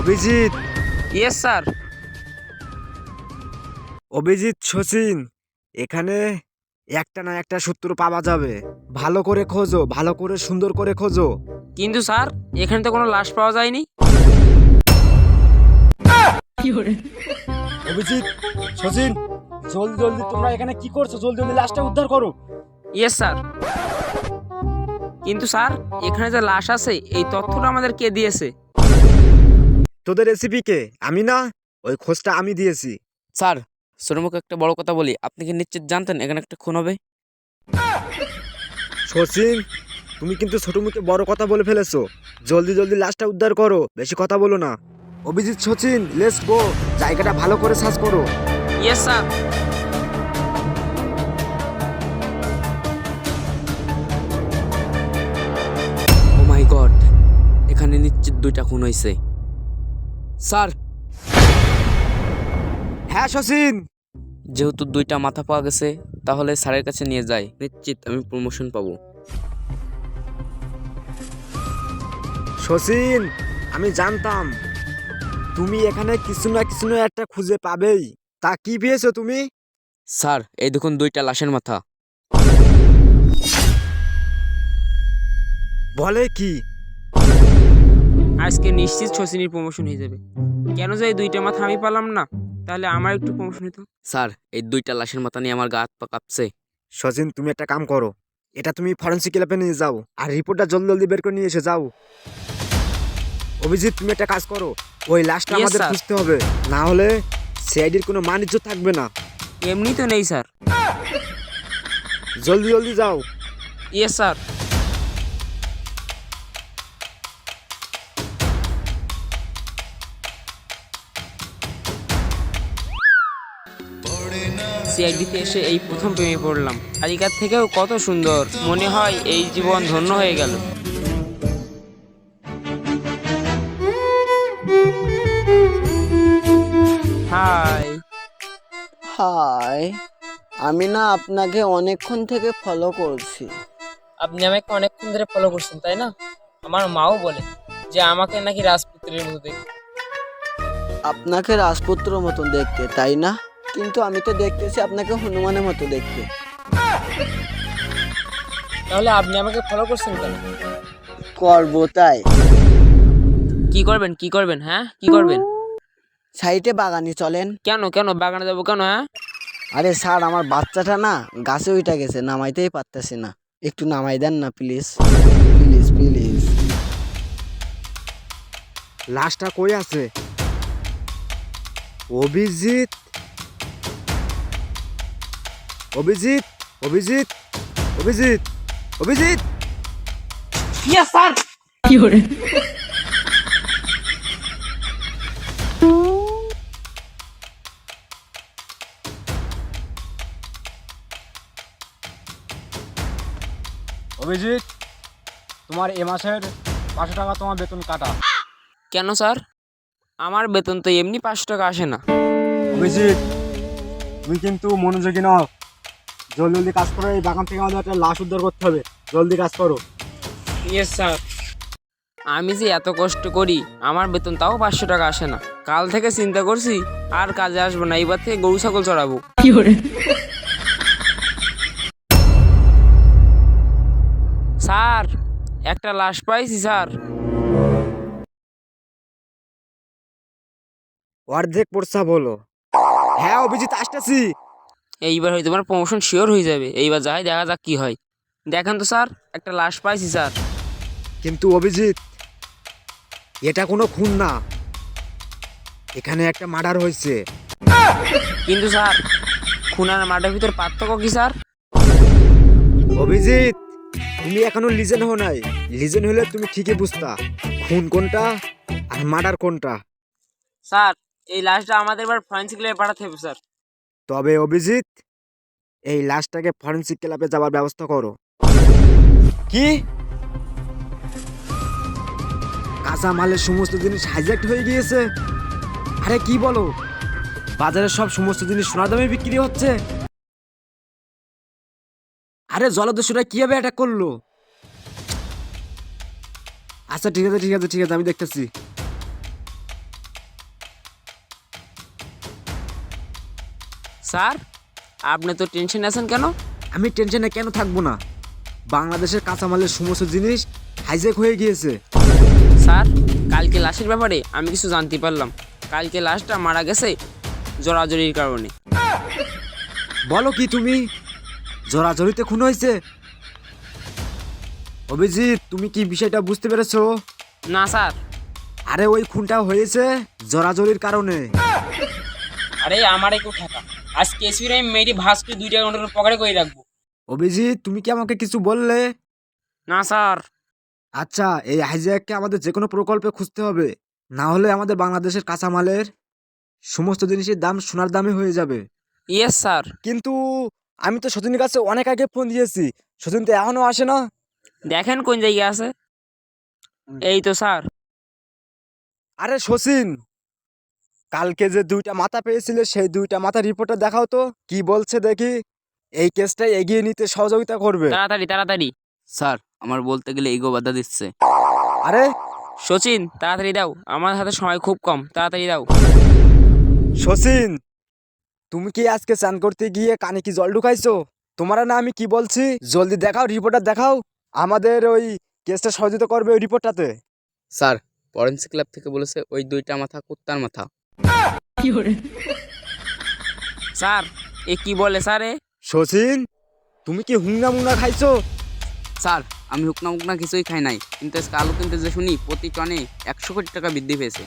Abhijit. Yes sir. Abhijit, Sachin, এখানে একটা না একটা সূত্র পাওয়া যাবে। ভালো করে খোঁজো, ভালো করে সুন্দর করে খোঁজো। কিন্তু স্যার এখানে তো কোনো লাশ পাওয়া যায়নি। অভিজিৎ, শচীন, জলদি জলদি তোমরা এখানে কি করছো? জলদি জলদি লাশটা উদ্ধার করো। Yes sir. কিন্তু স্যার এখানে যে লাশ আছে এই তথ্যটা আমাদের কে দিয়েছে? তোদের রেসিপি কে? আমি না, ওই খোঁজটা আমি দিয়েছি। স্যার ছোটমুখে একটা বড় কথা বলি, আপনি কি নিশ্চিত জানতেন এখানে একটা খুন হবে? শচীন, তুমি কিন্তু ছোট মুখে বড় কথা বলে ফেলেছো। জলদি জলদি লাশটা উদ্ধার করো, বেশি কথা বলো না। Abhijit, Sachin, let's go. জায়গাটা ভালো করে সার্চ করো। Yes sir. Oh my god, এখানে নিশ্চিত দুইটা খুন হয়েছে। স্যার হ্যাঁ শচীন। যেহেতু দুইটা মাথা পাওয়া গেছে তাহলে স্যারের কাছে নিয়ে যাই, নিশ্চিত আমি প্রমোশন পাবো। শচীন, আমি জানতাম তুমি এখানে কিছু না কিছু না একটা খুঁজে পাবেই। তা কি পেয়েছো তুমি? স্যার এই দেখুন দুইটা লাশের মাথা। বলে কি? আজকে নিশ্চিত শচীনের প্রমোশন হয়ে যাবে। কেন যে এই দুইটা মাথা আমি পেলাম না, তাহলে আমার একটু প্রমোশন হতো। স্যার এই দুইটা লাশের মাথা নিয়ে আমার গা হাত পা কাঁপছে। শচীন, তুমি একটা কাম করো, এটা তুমি ফরেন্সিক ল্যাবে নিয়ে যাও আর রিপোর্টটা জলদি জলদি বের করে নিয়ে এসে যাও। অভিজিৎ, তুমি একটা কাজ করো, ওই লাশটা Yes, আমাদের sir. খুঁজতে হবে, না হলে সিআইডির কোনো মানিজ্য থাকবে না। এমনি তো নেই স্যার। জলদি জলদি যাও। Yes sir. সিআইডিতে এসে এই প্রথম প্রেমে পড়লাম। আগেকার থেকেও কত সুন্দর, মনে হয় এই জীবন ধন্য হয়ে গেল। হাই। হাই, আমি না আপনাকে অনেকক্ষণ থেকে ফলো করছি। আপনি আমাকে অনেকক্ষণ ধরে ফলো করছেন তাই না? আমার মাও বলে যে আমাকে নাকি রাজপুত্রের মতো দেখতে। আপনাকে রাজপুত্র মতো দেখতে, তাই না? কিন্তু আমি তো দেখতেছি আপনাকে হনুমানের মতো দেখতে। তাহলে আপনি আমাকে ফলো করছেন কেন? করবো তাই। কি করবেন, কি করবেন, হ্যাঁ কি করবেন? সাইডে বাগানে চলেন। কেন কেন বাগানে যাবো কেন? হ্যাঁ আরে স্যার, আমার বাচ্চাটা না গাছে উঠে গেছে, নামাইতেই পারতেছি না, একটু নামাই দেন না প্লিজ, প্লিজ প্লিজ। লাশটা কই আছে? অভিজিৎ, অভিজিৎ, অভিজিৎ, অভিজিৎ, অভিজিৎ। Yes sir. অভিজিৎ, তোমার এ মাসের 500 টাকা তোমার বেতন কাটা। কেন স্যার? আমার বেতন তো এমনি 500 টাকা আসে না। অভিজিৎ, তুমি কিন্তু মনোযোগী নও। জলদি জলদি কাজ করো, এই বাগান থেকে আমাদের একটা লাশ উদ্ধার করতে হবে। জলদি কাজ করো। Yes sir. আমি যে এত কষ্ট করি আমার বেতন তাও 500 টাকা আসে না। কাল থেকে চিন্তা করছি আর কাজে আসবো না, এবার থেকে গরু ছাগল চড়াবো। স্যার একটা লাশ পাইছি স্যার। অর্ধেক প্রস্তাব হলো। হ্যাঁ অভিজিৎ, আসতেছি। এইবার হয়তো তোমার প্রমোশন শিওর হয়ে যাবে। এইবার যাই, দেখা যাক কি হয়। দেখেন তো স্যার, একটা লাশ পাইছি স্যার। কিন্তু অভিজিৎ, এটা কোনো খুন না, এখানে একটা মার্ডার হয়েছে। কিন্তু স্যার খুন আর মার্ডারের ভিতর পার্থক্য কি স্যার? অভিজিৎ, তুমি এখনো লিজেন্ড হও নাই। লিজেন্ড হলে তুমি ঠিকই বুঝতা খুন কোনটা আর মার্ডার কোনটা। স্যার এই লাশটা আমাদের এবার ফরেন্সিক ল্যাবে পাঠাতে হবে স্যার। তবে অভিজিৎ, এই লাশটাকে ফরেন্সিক ক্লাবে যাওয়ার ব্যবস্থা করো। কি? কাঁচা মালের সমস্ত জিনিস হাইজ্যাক্ট হয়ে গিয়েছে। আরে কি বলো, বাজারের সব সমস্ত জিনিস সোনার দামে বিক্রি হচ্ছে। আরে জলদস্যুরা কিভাবে অ্যাটাক করলো? আচ্ছা ঠিক আছে ঠিক আছে ঠিক আছে, আমি দেখতেছি। স্যার আপনি তো টেনশন আছেন কেন? আমি টেনশনে কেন থাকবো না? বাংলাদেশের কাঁচামালের সমস্ত জিনিস হাইজ্যাক হয়ে গিয়েছে। স্যার কালকে লাশের ব্যাপারে আমি কিছু জানতে পারলাম। কালকে লাশটা মারা গেছে জড়াজড়ির কারণে। বলো কি তুমি? জড়াজড়িতে খুন হয়েছে? অভিজিৎ, তুমি কি বিষয়টা বুঝতে পেরেছো? না স্যার। আরে ওই খুনটা হয়েছে জড়াজড়ির কারণে। আরে আমার একটু ঠাকা আজকে এসবির আমি মেয়েটি ভাস করে 2 টাকা নোটের পকেটে করে রাখবো। অভিজিৎ, তুমি কি আমাকে কিছু বললে? না স্যার। আচ্ছা, এই হাইজ্যাককে আমাদের যে কোনো প্রকল্পে খুঁজতে হবে, না হলে আমাদের বাংলাদেশের কাঁচামালের সমস্ত জিনিসের দাম সোনার দামে হয়ে যাবে। Yes sir. কিন্তু আমি তো সচিনের কাছে অনেক আগে ফোন দিয়েছি, সচিন তো এখনো আসে না। দেখেন কোন জায়গায় আছে। এই তো স্যার। আরে সচিন, কালকে যে 2টা মাথা পেয়েছিলে সেই 2টা মাথা রিপোর্টটা দেখাও তো, কি বলছে দেখি। এই কেসটা এগিয়ে নিতে সহযোগিতা করবে। তাড়াতাড়ি তাড়াতাড়ি। স্যার আমার বলতে গেলে ইগো বাধা দিচ্ছে। আরে সচিন তাড়াতাড়ি দাও, আমার হাতে সময় খুব কম, তাড়াতাড়ি দাও। সচিন, তুমি কি আজকে চান করতে গিয়ে কানে কি জল ঢুকাইছো? তোমার না আমি কি বলছি, জলদি দেখাও, রিপোর্টটা দেখাও। আমাদের ওই কেসটা সহযোগিতা করবে ওই রিপোর্টটাতে। স্যার ফরেন্সিক ল্যাব থেকে বলেছে ওই 2টা মাথা কুত্তার মাথা। স্যার এ কি বলে স্যার? সচিন, তুমি কি হুংনা মুংনা খাইছো? স্যার আমি হুকনা মুকনা কিছুই খাই নাই, কিন্তু আজকে আলু কিনতে যে শুনি প্রতি টনে 100 কোটি টাকা বৃদ্ধি পেয়েছে।